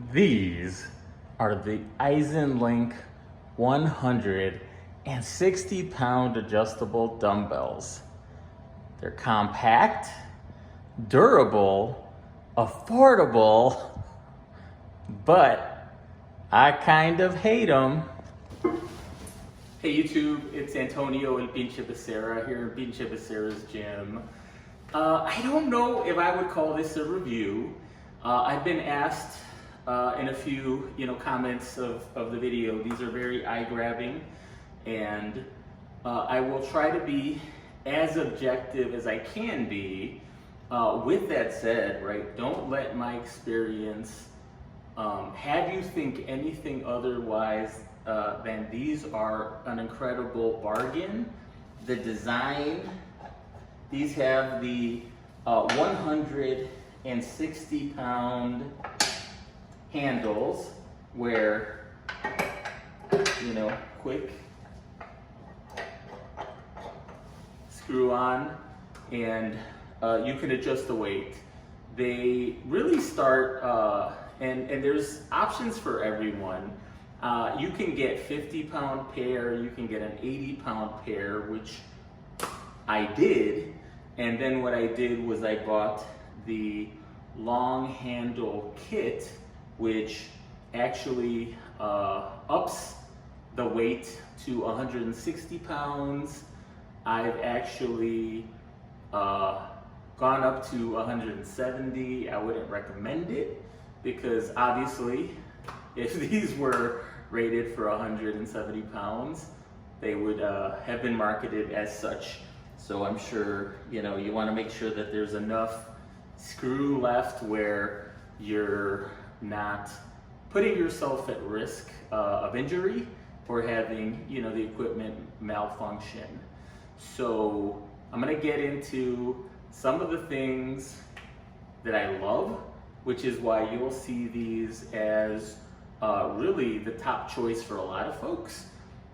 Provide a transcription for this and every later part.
These are the Eisenlink 160-pound adjustable dumbbells. They're compact, durable, affordable, but I kind of hate them. Hey YouTube, it's Antonio and Pinche Becerra here in Pinche Becerra's gym. I don't know if I would call this a review. I've been asked in a few comments of the video. These are very eye-grabbing, and I will try to be as objective as I can be. With that said, right, don't let my experience have you think anything otherwise than these are an incredible bargain. The design, these have the 160-pound handles where, quick screw on, and you can adjust the weight. They really start, and there's options for everyone. You can get 50-pound pair, you can get an 80-pound pair, which I did. And then what I did was I bought the long handle kit, which actually ups the weight to 160 pounds. I've actually gone up to 170. I wouldn't recommend it because obviously if these were rated for 170 pounds, they would have been marketed as such. So I'm sure, you want to make sure that there's enough screw left where you're not putting yourself at risk of injury or having, the equipment malfunction. So I'm going to get into some of the things that I love, which is why you'll see these as really the top choice for a lot of folks.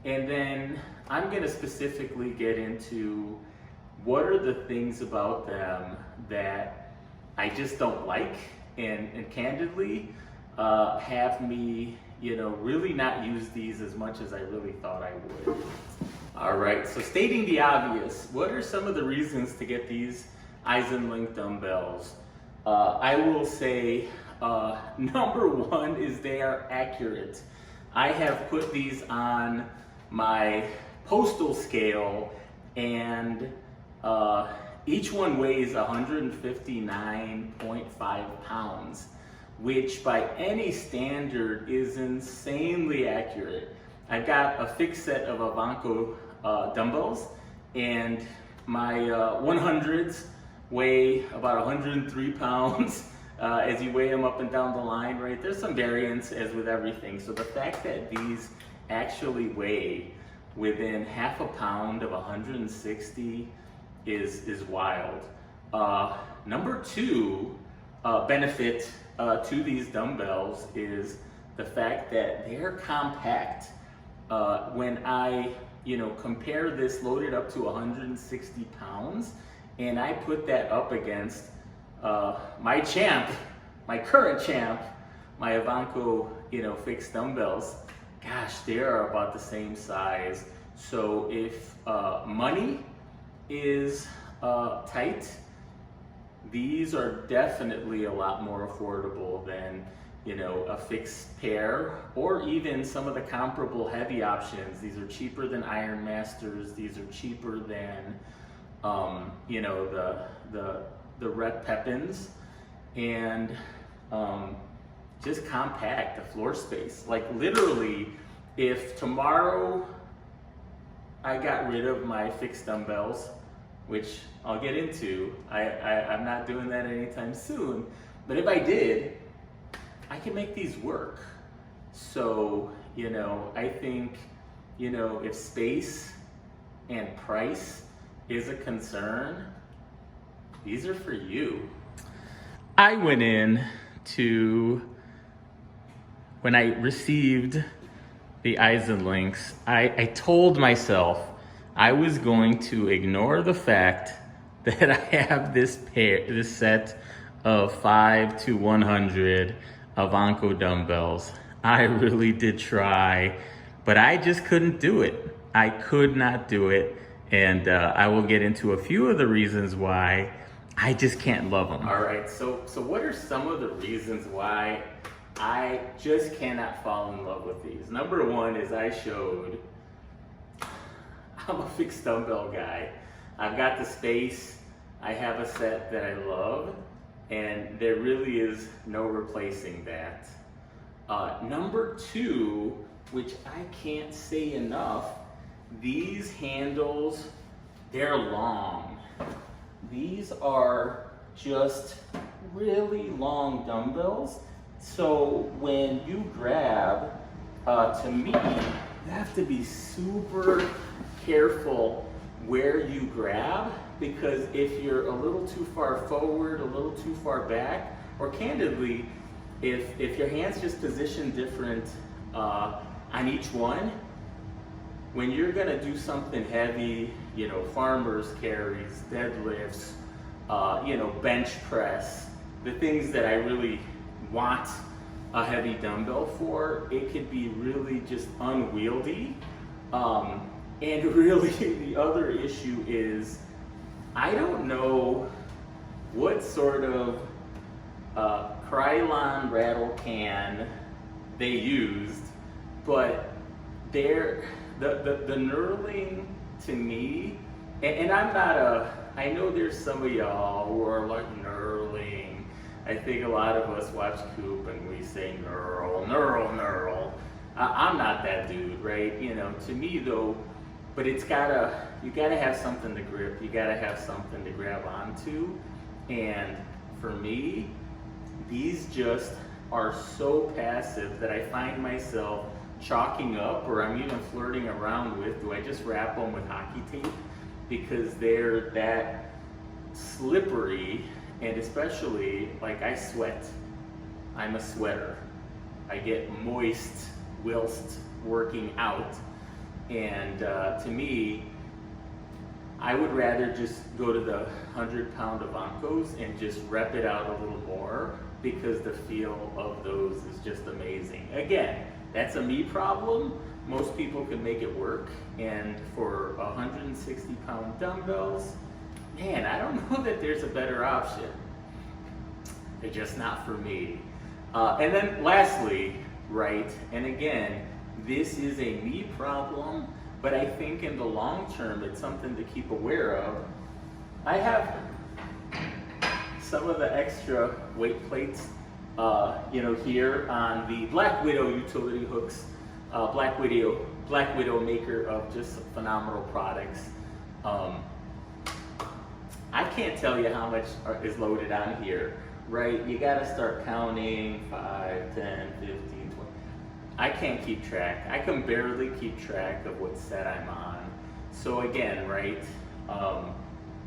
And then I'm going to specifically get into what are the things about them that I just don't like, and candidly have me, really not use these as much as I really thought I would. All right, so stating the obvious, what are some of the reasons to get these Eisenlink dumbbells? I will say number one is they are accurate. I have put these on my postal scale, and each one weighs 159.5 pounds, which by any standard is insanely accurate. I've got a fixed set of Ivanko dumbbells, and my 100s weigh about 103 pounds. As you weigh them up and down the line, right? There's some variance as with everything. So the fact that these actually weigh within half a pound of 160 is wild. Number two benefit to these dumbbells is the fact that they're compact. When I compare this loaded up to 160 pounds and I put that up against my champ, my current champ, my Ivanko fixed dumbbells, gosh, they are about the same size. So if money is tight, these are definitely a lot more affordable than a fixed pair, or even some of the comparable heavy options. These are cheaper than Iron Masters. These are cheaper than the Rep Pepins, and just compact, the floor space. Like literally, if tomorrow I got rid of my fixed dumbbells, which I'll get into, I'm not doing that anytime soon, but if I did, I can make these work. So, I think, if space and price is a concern, these are for you. I went in to, when I received the Eisenlinks, I told myself I was going to ignore the fact that I have this set of 5 to 100 Ivanko dumbbells. I really did try, but I just couldn't do it. I could not do it. And I will get into a few of the reasons why I just can't love them. All right, so what are some of the reasons why I just cannot fall in love with these? Number one is I'm a fixed dumbbell guy. I've got the space, I have a set that I love, and there really is no replacing that. Number two, which I can't say enough, these handles, they're long. These are just really long dumbbells. So when you grab, to me, you have to be super careful where you grab, because if you're a little too far forward, a little too far back, or candidly, if your hands just position different on each one, when you're gonna do something heavy, you know, farmers carries, deadlifts, you know, bench press, the things that I really want a heavy dumbbell for, it could be really just unwieldy. And really the other issue is, I don't know what sort of Krylon rattle can they used, but the knurling to me, and I'm not I know there's some of y'all who are like knurling. I think a lot of us watch Coop and we say knurl, knurl, knurl. I'm not that dude, right? You know, to me though, but you gotta have something to grip, you gotta have something to grab onto. And for me, these just are so passive that I find myself chalking up, or I'm even flirting around with, do I just wrap them with hockey tape? Because they're that slippery, and especially, like, I sweat. I'm a sweater. I get moist whilst working out. And to me, I would rather just go to the 100-pound Ivankos and just rep it out a little more, because the feel of those is just amazing. Again, that's a me problem. Most people could make it work. And for 160-pound dumbbells, man, I don't know that there's a better option. They're just not for me. And then lastly, right, and again, this is a me problem, but I think in the long term, it's something to keep aware of. I have some of the extra weight plates, you know, here on the Black Widow utility hooks. Black Widow maker of just phenomenal products. I can't tell you how much is loaded on here, right? You gotta start counting 5, 10, 15, 20. I can't keep track. I can barely keep track of what set I'm on. So again, right,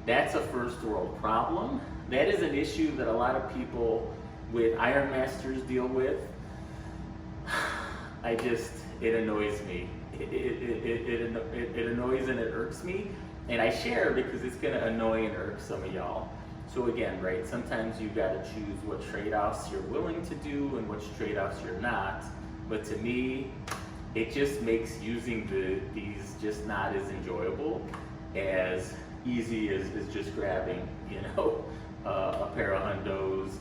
that's a first world problem. That is an issue that a lot of people with Iron Masters deal with. It annoys me. It annoys and it irks me. And I share because it's gonna annoy and irk some of y'all. So again, right, sometimes you gotta choose what trade-offs you're willing to do and which trade-offs you're not. But to me, it just makes using these just not as enjoyable, as easy as just grabbing, you know, a pair of hundos,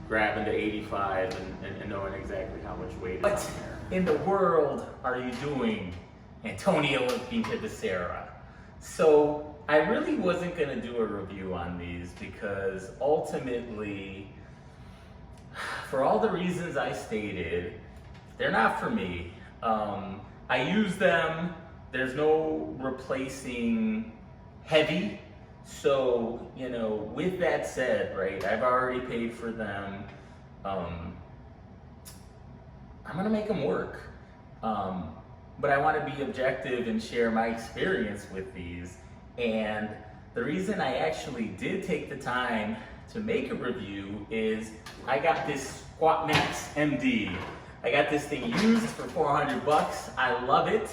grabbing the 85 and knowing exactly how much weight is on there. What in the world are you doing, Antonio and Pinche Becerra? So I really wasn't going to do a review on these, because ultimately, for all the reasons I stated, they're not for me. I use them. There's no replacing heavy. So, you know, with that said, right, I've already paid for them. I'm gonna make them work. But I wanna be objective and share my experience with these. And the reason I actually did take the time to make a review is I got this Squat Max MD. I got this thing used for 400 bucks. I love it.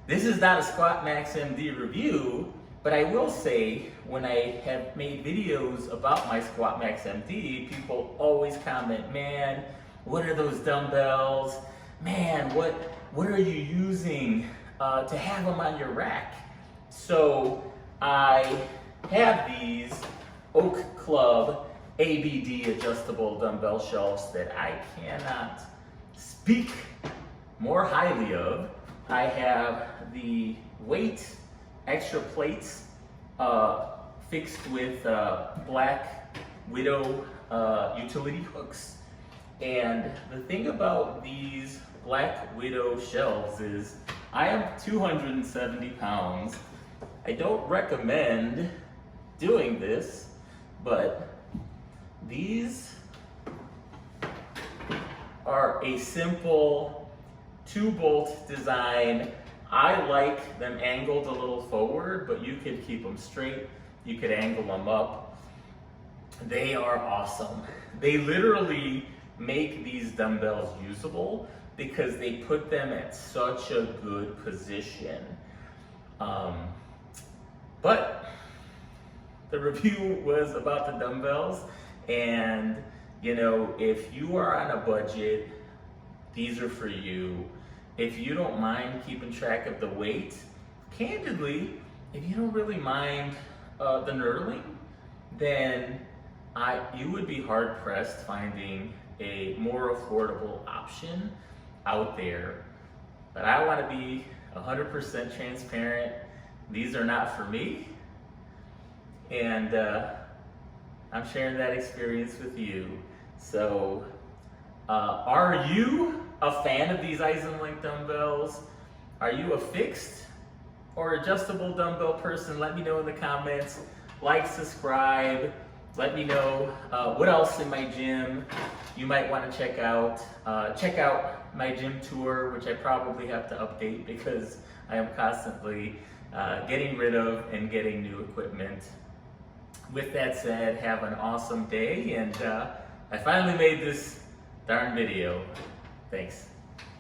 This is not a Squat Max MD review, but I will say, when I have made videos about my Squat Max MD, people always comment, man, what are those dumbbells? Man, what are you using to have them on your rack? So I have these Oak Club ABD adjustable dumbbell shelves that I cannot speak more highly of. I have the weight extra plates fixed with Black Widow utility hooks. And the thing about these Black Widow shelves is I am 270 pounds. I don't recommend doing this, but these are a simple 2-bolt design. I like them angled a little forward, but you could keep them straight. You could angle them up. They are awesome. They literally make these dumbbells usable because they put them at such a good position. But the review was about the dumbbells, and you know, if you are on a budget, these are for you. If you don't mind keeping track of the weight, candidly, if you don't really mind the knurling, then you would be hard pressed finding a more affordable option out there. But I want to be 100% transparent. These are not for me, and I'm sharing that experience with you. So are you a fan of these Eisenlink dumbbells? Are you a fixed or adjustable dumbbell person? Let me know in the comments. Like, subscribe. Let me know what else in my gym you might want to check out. Check out my gym tour, which I probably have to update because I am constantly getting rid of and getting new equipment. With that said, have an awesome day, and I finally made this darn video. Thanks.